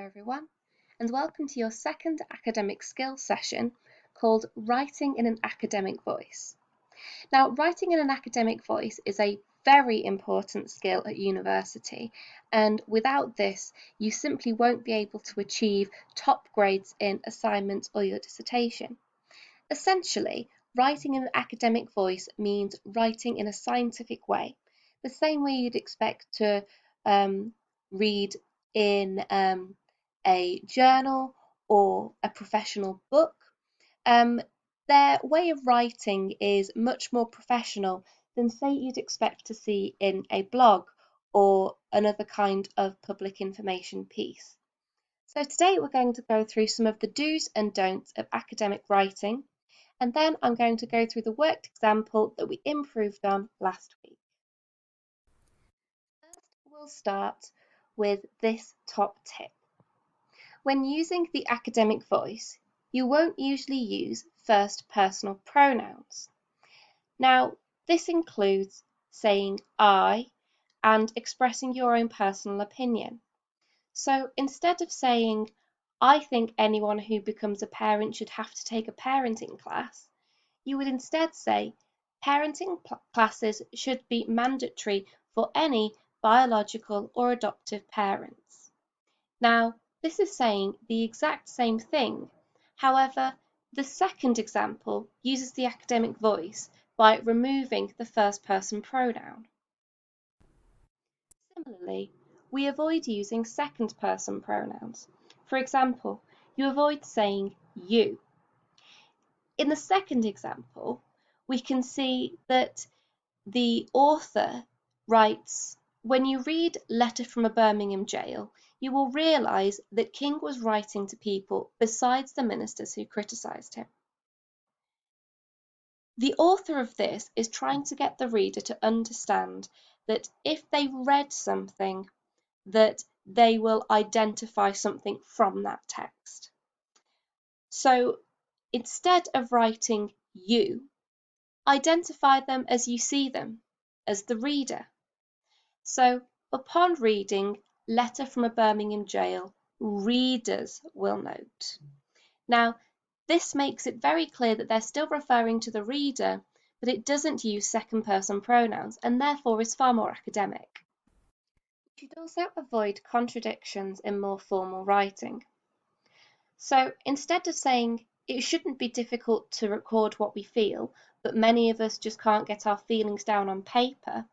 everyone, and welcome to your second academic skills session called Writing in an Academic Voice. Now, writing in an academic voice is a very important skill at university, and without this, you simply won't be able to achieve top grades in assignments or your dissertation. Essentially, writing in an academic voice means writing in a scientific way, the same way you'd expect to read in a journal or a professional book. Their way of writing is much more professional than, say, you'd expect to see in a blog or another kind of public information piece. So today we're going to go through some of the do's and don'ts of academic writing, and then I'm going to go through the worked example that we improved on last week. First, we'll start with this top tip. When using the academic voice, you won't usually use first personal pronouns. Now, this includes saying I and expressing your own personal opinion. So instead of saying, I think anyone who becomes a parent should have to take a parenting class, you would instead say, parenting classes should be mandatory for any biological or adoptive parents. Now, this is saying the exact same thing. However, the second example uses the academic voice by removing the first person pronoun. Similarly, we avoid using second person pronouns. For example, you avoid saying you. In the second example, we can see that the author writes, when you read Letter from a Birmingham Jail, you will realise that King was writing to people besides the ministers who criticised him. The author of this is trying to get the reader to understand that if they read something, that they will identify something from that text. So instead of writing you, identify them as you see them, as the reader. So upon reading Letter from a Birmingham Jail, readers will note. Now, this makes it very clear that they're still referring to the reader, but it doesn't use second person pronouns and therefore is far more academic. You should also avoid contradictions in more formal writing. So instead of saying, it shouldn't be difficult to record what we feel, but many of us just can't get our feelings down on paper,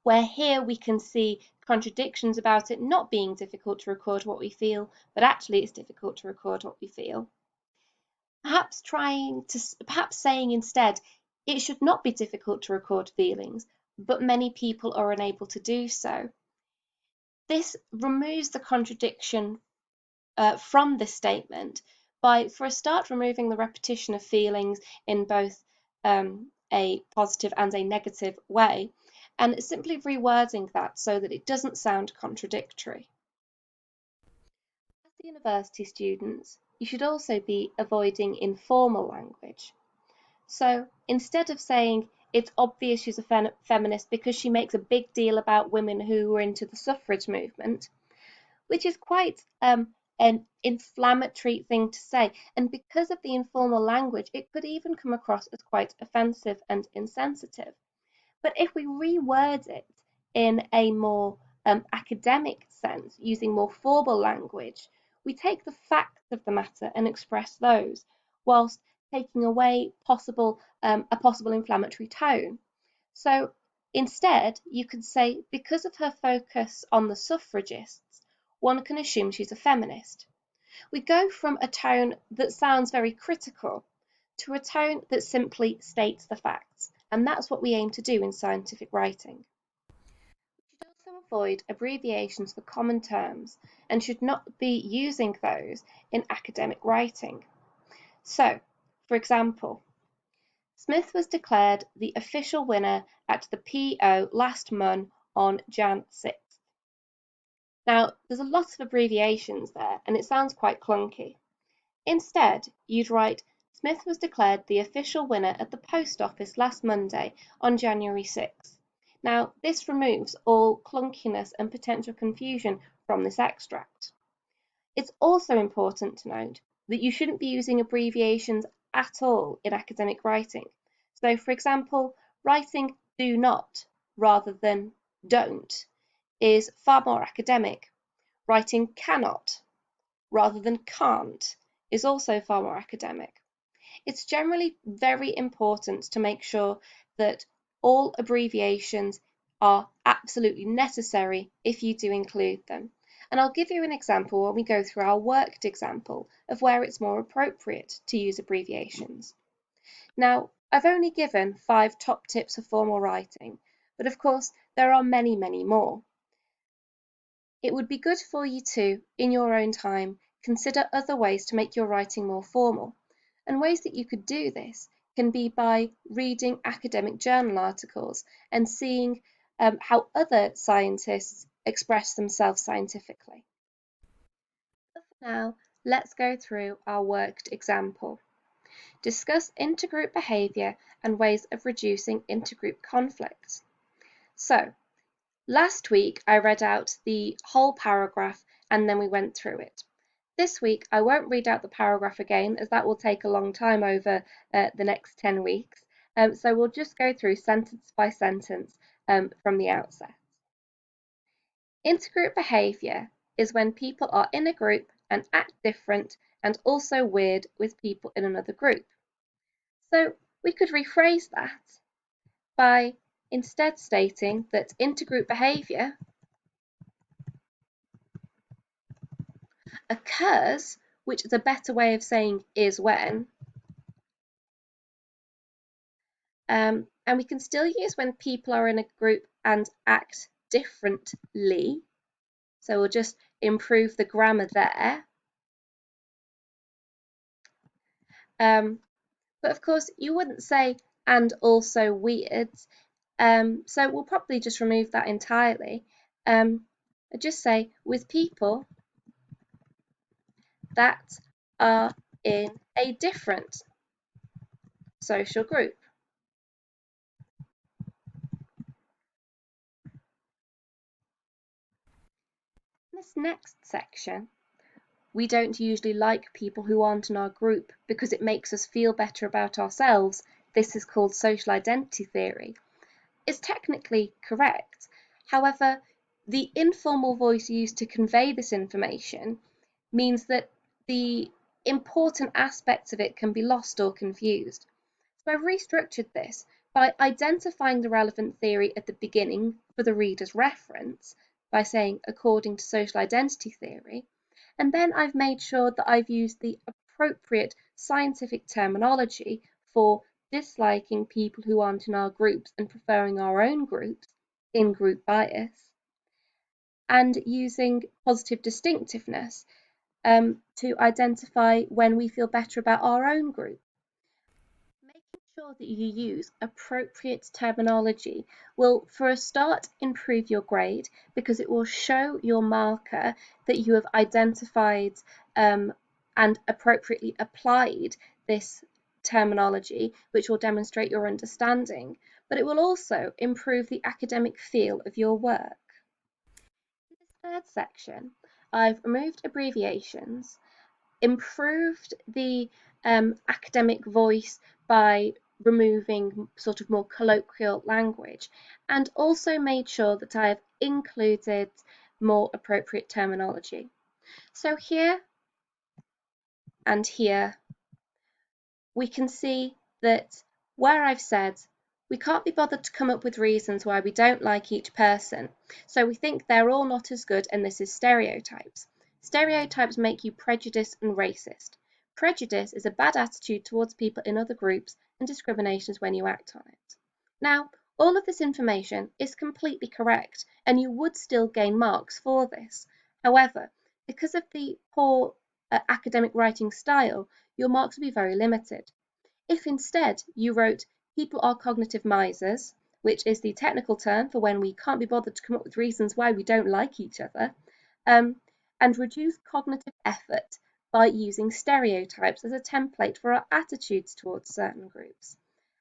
where here we can see contradictions about it not being difficult to record what we feel, but actually it's difficult to record what we feel. Perhaps saying instead, it should not be difficult to record feelings, but many people are unable to do so. This removes the contradiction from this statement by, for a start, removing the repetition of feelings in both a positive and a negative way, and simply rewording that so that it doesn't sound contradictory. As university students, you should also be avoiding informal language. So instead of saying, it's obvious she's a feminist because she makes a big deal about women who were into the suffrage movement, which is quite an inflammatory thing to say. And because of the informal language, it could even come across as quite offensive and insensitive. But if we reword it in a more academic sense, using more formal language, we take the facts of the matter and express those, whilst taking away a possible inflammatory tone. So instead, you could say, because of her focus on the suffragists, one can assume she's a feminist. We go from a tone that sounds very critical to a tone that simply states the facts, and that's what we aim to do in scientific writing. We should also avoid abbreviations for common terms and should not be using those in academic writing. So, for example, Smith was declared the official winner at the PO last month on Jan 6th. Now, there's a lot of abbreviations there, and it sounds quite clunky. Instead, you'd write, Smith was declared the official winner at the post office last Monday on January 6th. Now, this removes all clunkiness and potential confusion from this extract. It's also important to note that you shouldn't be using abbreviations at all in academic writing. So, for example, writing do not rather than don't is far more academic. Writing cannot rather than can't is also far more academic. It's generally very important to make sure that all abbreviations are absolutely necessary if you do include them. And I'll give you an example when we go through our worked example of where it's more appropriate to use abbreviations. Now, I've only given 5 top tips for formal writing, but of course there are many, many more. It would be good for you to, in your own time, consider other ways to make your writing more formal. And ways that you could do this can be by reading academic journal articles and seeing how other scientists express themselves scientifically. But for now, let's go through our worked example. Discuss intergroup behaviour and ways of reducing intergroup conflicts. So, last week I read out the whole paragraph and then we went through it. This week I won't read out the paragraph again as that will take a long time over the next 10 weeks. So we'll just go through sentence by sentence from the outset. Intergroup behaviour is when people are in a group and act different and also weird with people in another group. So we could rephrase that by instead stating that intergroup behaviour occurs, which is a better way of saying is when, and we can still use when people are in a group and act differently. So we'll just improve the grammar there. But of course, you wouldn't say and also weird. So we'll probably just remove that entirely. I just say with people that are in a different social group. In this next section, we don't usually like people who aren't in our group because it makes us feel better about ourselves. This is called social identity theory. It's technically correct. However, the informal voice used to convey this information means that the important aspects of it can be lost or confused. So I've restructured this by identifying the relevant theory at the beginning for the reader's reference by saying according to social identity theory, and then I've made sure that I've used the appropriate scientific terminology for disliking people who aren't in our groups and preferring our own groups, in group bias, and using positive distinctiveness to identify when we feel better about our own group. Making sure that you use appropriate terminology will, for a start, improve your grade because it will show your marker that you have identified and appropriately applied this terminology, which will demonstrate your understanding, but it will also improve the academic feel of your work. In this third section, I've removed abbreviations, improved the academic voice by removing sort of more colloquial language, and also made sure that I have included more appropriate terminology. So here and here, we can see that where I've said we can't be bothered to come up with reasons why we don't like each person, so we think they're all not as good and this is stereotypes. Stereotypes make you prejudiced and racist. Prejudice is a bad attitude towards people in other groups and discrimination is when you act on it. Now, all of this information is completely correct and you would still gain marks for this. However, because of the poor academic writing style, your marks would be very limited. If instead you wrote people are cognitive misers, which is the technical term for when we can't be bothered to come up with reasons why we don't like each other, and reduce cognitive effort by using stereotypes as a template for our attitudes towards certain groups.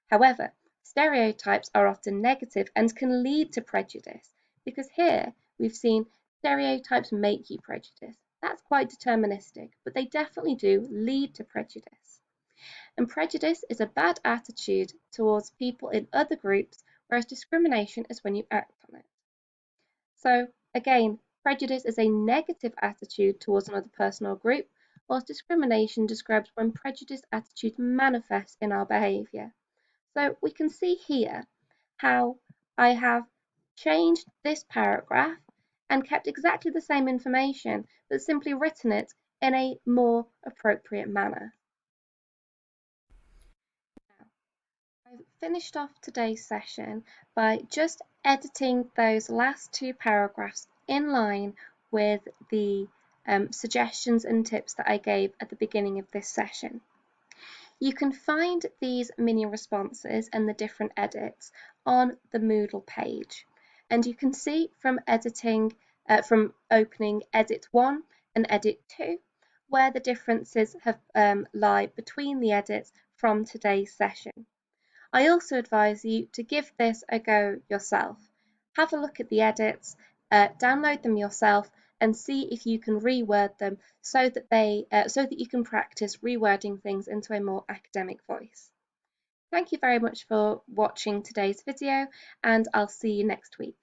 However, stereotypes are often negative and can lead to prejudice because here we've seen stereotypes make you prejudiced. That's quite deterministic, but they definitely do lead to prejudice. And prejudice is a bad attitude towards people in other groups, whereas discrimination is when you act on it. So, again, prejudice is a negative attitude towards another person or group, whilst discrimination describes when prejudice attitudes manifest in our behaviour. So, we can see here how I have changed this paragraph and kept exactly the same information, but simply written it in a more appropriate manner. I've finished off today's session by just editing those last two paragraphs in line with the suggestions and tips that I gave at the beginning of this session. You can find these mini responses and the different edits on the Moodle page, and you can see from from opening Edit 1 and Edit 2 where the differences have lie between the edits from today's session. I also advise you to give this a go yourself. Have a look at the edits, download them yourself, and see if you can reword them so that you can practice rewording things into a more academic voice. Thank you very much for watching today's video, and I'll see you next week.